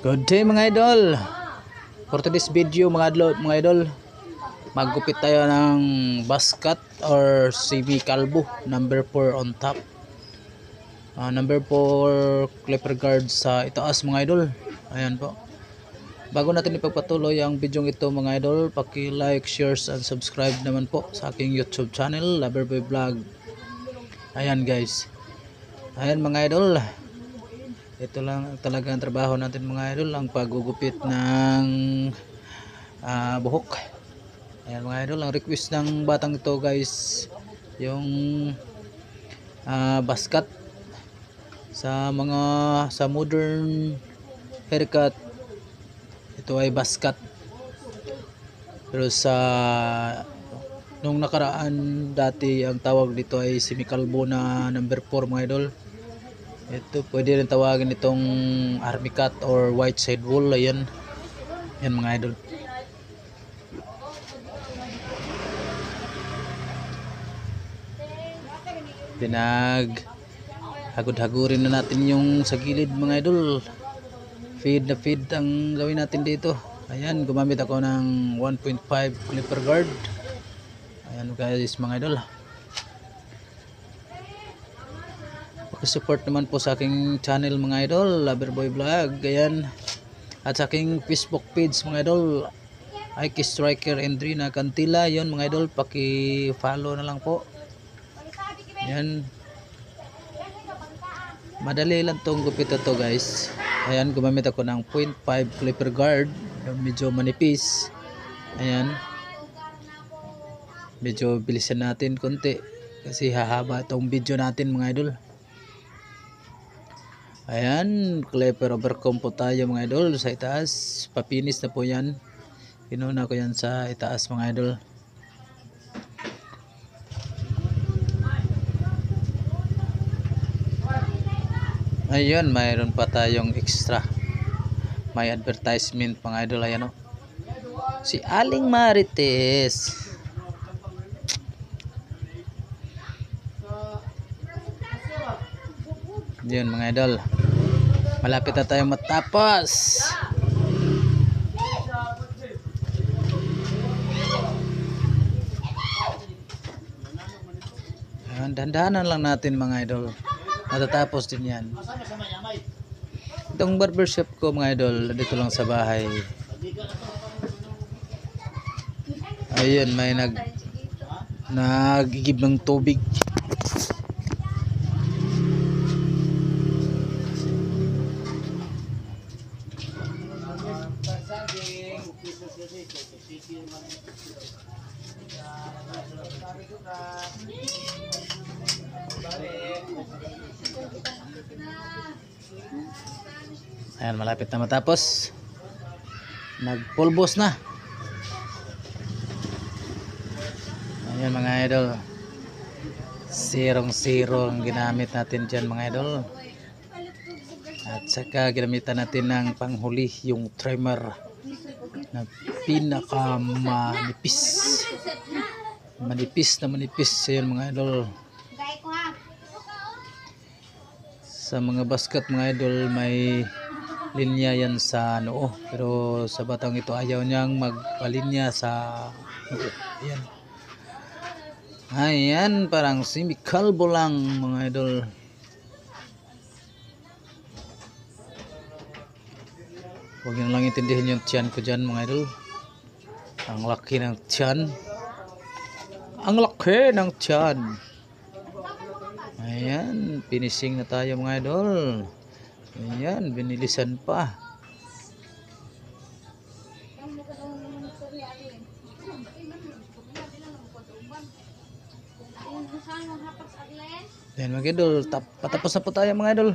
Good day mga idol. For today's video mga idol, maggupit tayo ng buzz cut or semi kalbo number 4 on top. Number 4 clipper guard sa itaas mga idol. Ayan po. Bago natin ipagpatuloy ang video ito mga idol, paki-like, share and subscribe naman po sa aking YouTube channel, Loverboy Vlog. Ayan guys. Ayan mga idol. Ito lang talaga ang trabaho natin mga idol, ang paggugupit ng buhok. Ayan mga idol, ang request ng batang ito guys, yung buzz cut sa modern haircut. Ito ay buzz cut. Pero nung nakaraan dati ang tawag dito ay semikalbo na number 4 mga idol. Ito pwede rin tawagin itong army cut or white side wool. Ayan mga idol. Hagod-hagurin na natin yung sa gilid mga idol. Feed ang gawin natin dito. Ayan, gumamit ako ng 1.5 clipper guard. Ayan guys mga idol. Support naman po sa aking channel mga idol, Loverboy Vlog. Ayan. At sa aking Facebook page mga idol, Ike Striker Andrina Cantila. Yun mga idol, paki-follow na lang po. Ayan. Madali lang tong gupit ito guys. Ayan, gumamit ako ng 0.5 clipper guard. Medyo manipis. Ayan. Medyo bilisan natin konti kasi hahaba itong video natin mga idol. Ayan, clipper overcomb po tayo mga idol sa itaas. Papinis na po yan. Pinuna ko yan sa itaas mga idol. Ayun, mayroon pa tayong extra. May advertisement mga idol. Ayan o. Si Aling Marites. Yun mga idol, malapit na tayo matapos. Dandanan lang natin mga idol, matatapos din yan. Itong barbershop ko mga idol, dito lang sa bahay. Ayun, may nagigib ng tubig. Ayan, malapit na matapos. Nagpulbos na. Ayan mga idol, zero ang ginamit natin dyan mga idol. At saka ginamitan natin ng panghuli yung trimmer na pinaka manipis. Ayan mga idol. Sa mga basket mga idol, may linya yan sa noo, pero sa batang ito ayaw niyang magpalinya sa noo. Ayan, parang semikalbo lang mga idol. Huwag nyo lang intindihin yung tiyan ko dyan mga idol. Ang laki ng tiyan. Ayan, finishing na tayo mga idol. Ayan, binilisan pa. Ayan mga idol, patapos na po tayo mga idol.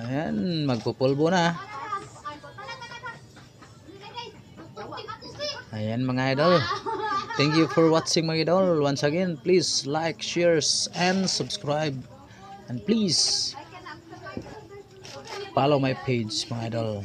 Ayan, magpupulbo na. Ayan mga idol, thank you for watching mga idol. Once again, please like, share and subscribe. And please follow my page mga idol.